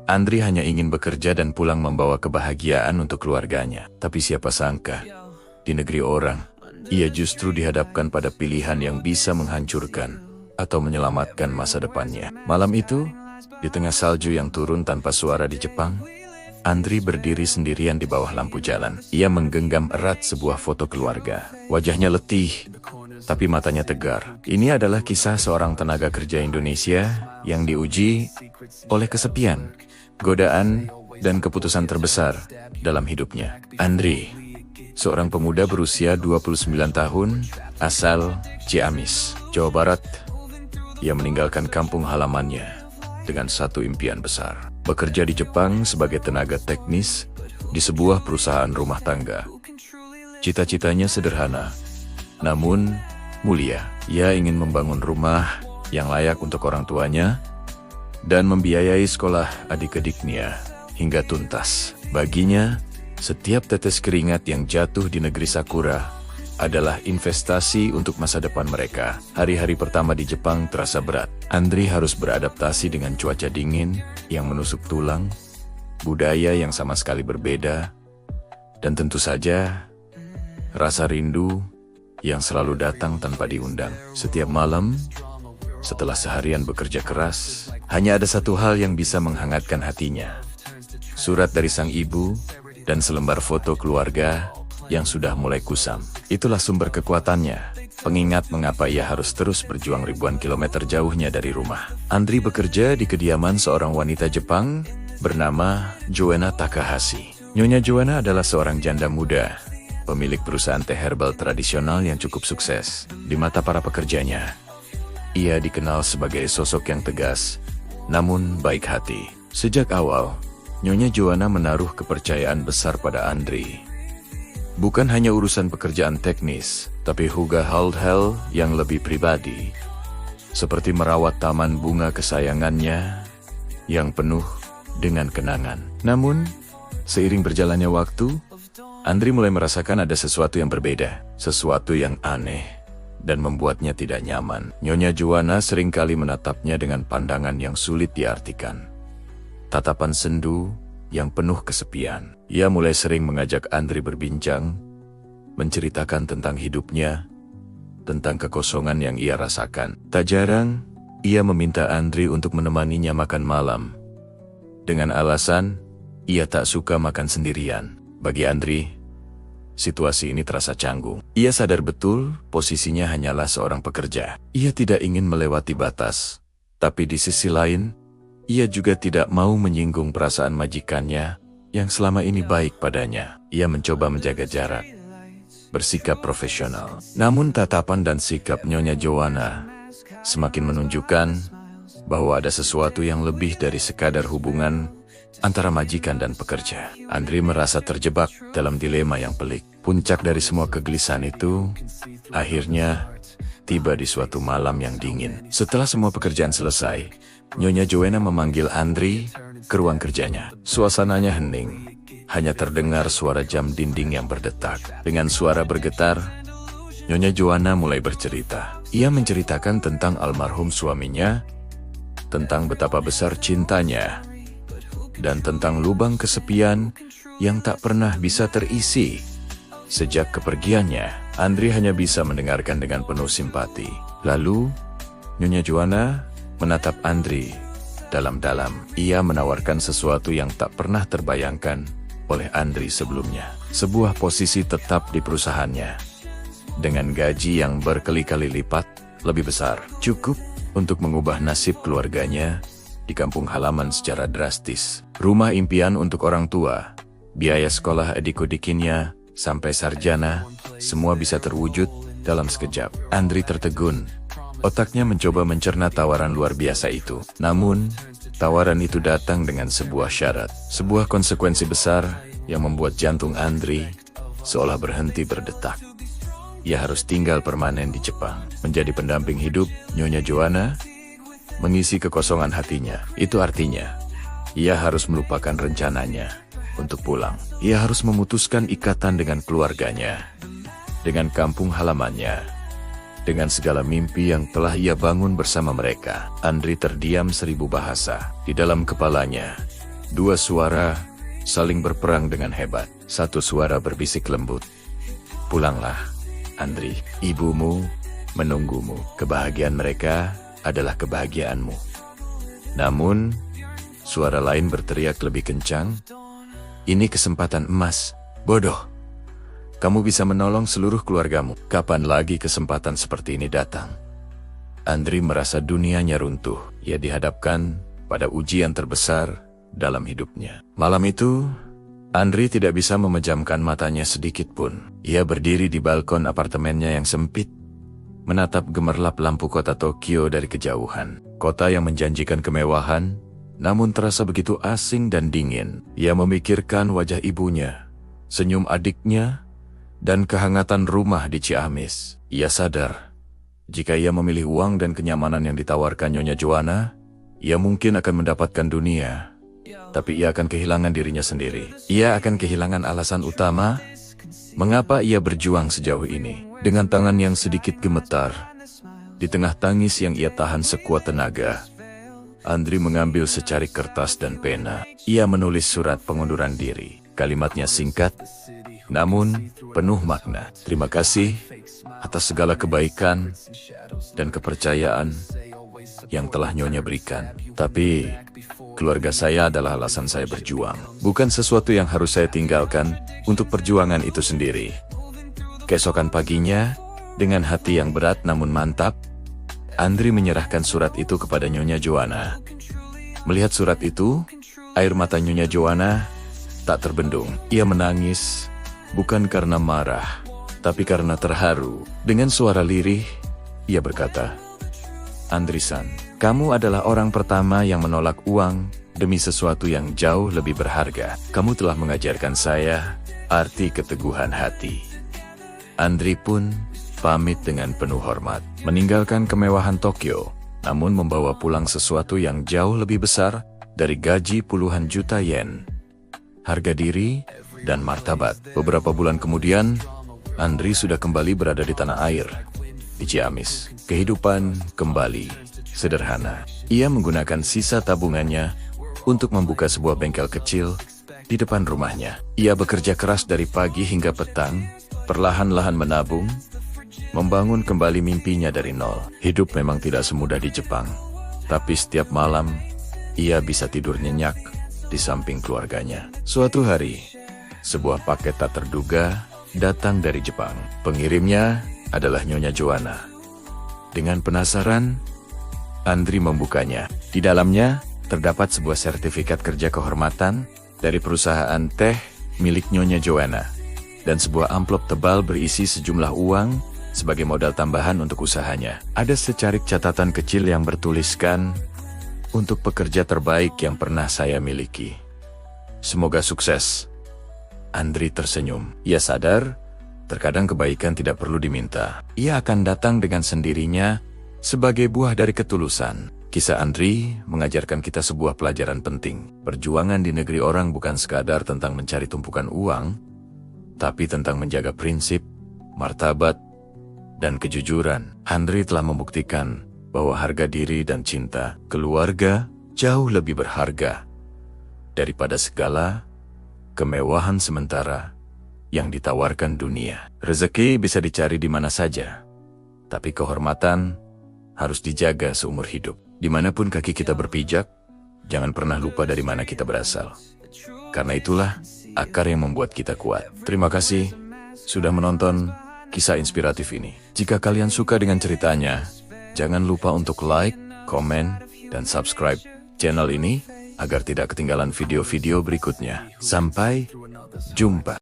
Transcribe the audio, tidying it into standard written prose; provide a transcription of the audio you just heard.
Andri hanya ingin bekerja dan pulang membawa kebahagiaan untuk keluarganya. Tapi siapa sangka, di negeri orang, ia justru dihadapkan pada pilihan yang bisa menghancurkan atau menyelamatkan masa depannya. Malam itu, di tengah salju yang turun tanpa suara di Jepang, Andri berdiri sendirian di bawah lampu jalan. Ia menggenggam erat sebuah foto keluarga. Wajahnya letih, tapi matanya tegar. Ini adalah kisah seorang tenaga kerja Indonesia yang diuji oleh kesepian, godaan, dan keputusan terbesar dalam hidupnya. Andri, seorang pemuda berusia 29 tahun, asal Ciamis, Jawa Barat. Ia meninggalkan kampung halamannya dengan satu impian besar. Bekerja di Jepang sebagai tenaga teknis di sebuah perusahaan rumah tangga. Cita-citanya sederhana, namun mulia. Ia ingin membangun rumah yang layak untuk orang tuanya dan membiayai sekolah adik-adiknya hingga tuntas. Baginya, setiap tetes keringat yang jatuh di negeri Sakura adalah investasi untuk masa depan mereka. Hari-hari pertama di Jepang terasa berat. Andri harus beradaptasi dengan cuaca dingin yang menusuk tulang, budaya yang sama sekali berbeda, dan tentu saja rasa rindu yang selalu datang tanpa diundang. Setiap malam, setelah seharian bekerja keras, hanya ada satu hal yang bisa menghangatkan hatinya. Surat dari sang ibu dan selembar foto keluarga yang sudah mulai kusam. Itulah sumber kekuatannya, pengingat mengapa ia harus terus berjuang ribuan kilometer jauhnya dari rumah. Andri bekerja di kediaman seorang wanita Jepang bernama Joanna Takahashi. Nyonya Joanna adalah seorang janda muda, pemilik perusahaan teh herbal tradisional yang cukup sukses. Di mata para pekerjanya, ia dikenal sebagai sosok yang tegas, namun baik hati. Sejak awal, Nyonya Joanna menaruh kepercayaan besar pada Andri. Bukan hanya urusan pekerjaan teknis, tapi juga hal-hal yang lebih pribadi, seperti merawat taman bunga kesayangannya yang penuh dengan kenangan. Namun, seiring berjalannya waktu, Andri mulai merasakan ada sesuatu yang berbeda, sesuatu yang aneh, dan membuatnya tidak nyaman. Nyonya Joanna seringkali menatapnya dengan pandangan yang sulit diartikan. Tatapan sendu yang penuh kesepian. Ia mulai sering mengajak Andri berbincang, menceritakan tentang hidupnya, tentang kekosongan yang ia rasakan. Tak jarang, ia meminta Andri untuk menemaninya makan malam, dengan alasan ia tak suka makan sendirian. Bagi Andri, situasi ini terasa canggung. Ia sadar betul posisinya hanyalah seorang pekerja. Ia tidak ingin melewati batas, tapi di sisi lain, ia juga tidak mau menyinggung perasaan majikannya yang selama ini baik padanya. Ia mencoba menjaga jarak, bersikap profesional. Namun tatapan dan sikap Nyonya Joanna semakin menunjukkan bahwa ada sesuatu yang lebih dari sekadar hubungan antara majikan dan pekerja. Andri merasa terjebak dalam dilema yang pelik. Puncak dari semua kegelisahan itu akhirnya tiba di suatu malam yang dingin. Setelah semua pekerjaan selesai, Nyonya Joanna memanggil Andri ke ruang kerjanya. Suasananya hening, hanya terdengar suara jam dinding yang berdetak. Dengan suara bergetar, Nyonya Joanna mulai bercerita. Ia menceritakan tentang almarhum suaminya, tentang betapa besar cintanya, dan tentang lubang kesepian yang tak pernah bisa terisi. Sejak kepergiannya, Andri hanya bisa mendengarkan dengan penuh simpati. Lalu, Nyonya Joanna menatap Andri dalam-dalam. Ia menawarkan sesuatu yang tak pernah terbayangkan oleh Andri sebelumnya. Sebuah posisi tetap di perusahaannya, dengan gaji yang berkali-kali lipat lebih besar. Cukup untuk mengubah nasib keluarganya di kampung halaman secara drastis. Rumah impian untuk orang tua, biaya sekolah adik-adiknya, sampai sarjana, semua bisa terwujud dalam sekejap. Andri tertegun. Otaknya mencoba mencerna tawaran luar biasa itu. Namun, tawaran itu datang dengan sebuah syarat. Sebuah konsekuensi besar yang membuat jantung Andri seolah berhenti berdetak. Ia harus tinggal permanen di Jepang, menjadi pendamping hidup Nyonya Joanna, mengisi kekosongan hatinya. Itu artinya, ia harus melupakan rencananya untuk pulang. Ia harus memutuskan ikatan dengan keluarganya, dengan kampung halamannya, dengan segala mimpi yang telah ia bangun bersama mereka. Andri terdiam 1000 bahasa. Di dalam kepalanya, Nyonya Joanna mulai bercerita. Ia menceritakan tentang almarhum suaminya, tentang betapa besar cintanya, dan tentang lubang kesepian yang tak pernah bisa terisi. Sejak kepergiannya, Andri hanya bisa mendengarkan dengan penuh simpati. Dua suara saling berperang dengan hebat. Satu suara berbisik lembut. Pulanglah, Andri. Ibumu menunggumu. Kebahagiaan mereka adalah kebahagiaanmu. Namun, suara lain berteriak lebih kencang. Ini kesempatan emas, bodoh. Kamu bisa menolong seluruh keluargamu. Kapan lagi kesempatan seperti ini datang? Andri merasa dunianya runtuh. Ia dihadapkan pada ujian terbesar dalam hidupnya. Malam itu, Andri tidak bisa memejamkan matanya sedikit pun. Ia berdiri di balkon apartemennya yang sempit, menatap gemerlap lampu kota Tokyo dari kejauhan. Kota yang menjanjikan kemewahan, namun terasa begitu asing dan dingin. Ia memikirkan wajah ibunya, senyum adiknya, dan kehangatan rumah di Ciamis. Ia sadar, jika ia memilih uang dan kenyamanan yang ditawarkan Nyonya Joanna, ia mungkin akan mendapatkan dunia. Tapi ia akan kehilangan dirinya sendiri. Ia akan kehilangan alasan utama mengapa ia berjuang sejauh ini. Dengan tangan yang sedikit gemetar, di tengah tangis yang ia tahan sekuat tenaga, Andri mengambil secarik kertas dan pena. Ia menulis surat pengunduran diri. Kalimatnya singkat, namun penuh makna. Terima kasih atas segala kebaikan dan kepercayaan yang telah Nyonya berikan. Tapi, keluarga saya adalah alasan saya berjuang. Bukan sesuatu yang harus saya tinggalkan untuk perjuangan itu sendiri. Keesokan paginya, dengan hati yang berat namun mantap, Andri menyerahkan surat itu kepada Nyonya Joanna. Melihat surat itu, air mata Nyonya Joanna tak terbendung. Ia menangis, bukan karena marah, tapi karena terharu. Dengan suara lirih, ia berkata, Andri-san, kamu adalah orang pertama yang menolak uang demi sesuatu yang jauh lebih berharga. Kamu telah mengajarkan saya arti keteguhan hati. Andri pun pamit dengan penuh hormat, meninggalkan kemewahan Tokyo, namun membawa pulang sesuatu yang jauh lebih besar dari gaji puluhan juta yen, harga diri, dan martabat. Beberapa bulan kemudian, Andri sudah kembali berada di tanah air, di Ciamis. Kehidupan kembali sederhana. Ia menggunakan sisa tabungannya untuk membuka sebuah bengkel kecil di depan rumahnya. Ia bekerja keras dari pagi hingga petang, perlahan-lahan menabung, membangun kembali mimpinya dari nol. Hidup memang tidak semudah di Jepang, tapi setiap malam ia bisa tidur nyenyak di samping keluarganya. Suatu hari, sebuah paket tak terduga datang dari Jepang. Pengirimnya adalah Nyonya Joanna. Dengan penasaran, Andri membukanya. Di dalamnya terdapat sebuah sertifikat kerja kehormatan dari perusahaan teh milik Nyonya Joanna dan sebuah amplop tebal berisi sejumlah uang sebagai modal tambahan untuk usahanya. Ada secarik catatan kecil yang bertuliskan, untuk pekerja terbaik yang pernah saya miliki. Semoga sukses. Andri tersenyum. Ia sadar, terkadang kebaikan tidak perlu diminta. Ia akan datang dengan sendirinya sebagai buah dari ketulusan. Kisah Andri mengajarkan kita sebuah pelajaran penting. Perjuangan di negeri orang bukan sekadar tentang mencari tumpukan uang, tapi tentang menjaga prinsip, martabat, dan kejujuran. Andri telah membuktikan bahwa harga diri dan cinta keluarga jauh lebih berharga daripada segala kemewahan sementara yang ditawarkan dunia. Rezeki bisa dicari di mana saja, tapi kehormatan harus dijaga seumur hidup. Dimanapun kaki kita berpijak, jangan pernah lupa dari mana kita berasal. Karena itulah akar yang membuat kita kuat. Terima kasih sudah menonton kisah inspiratif ini. Jika kalian suka dengan ceritanya, jangan lupa untuk like, komen, dan subscribe channel ini agar tidak ketinggalan video-video berikutnya. Sampai jumpa.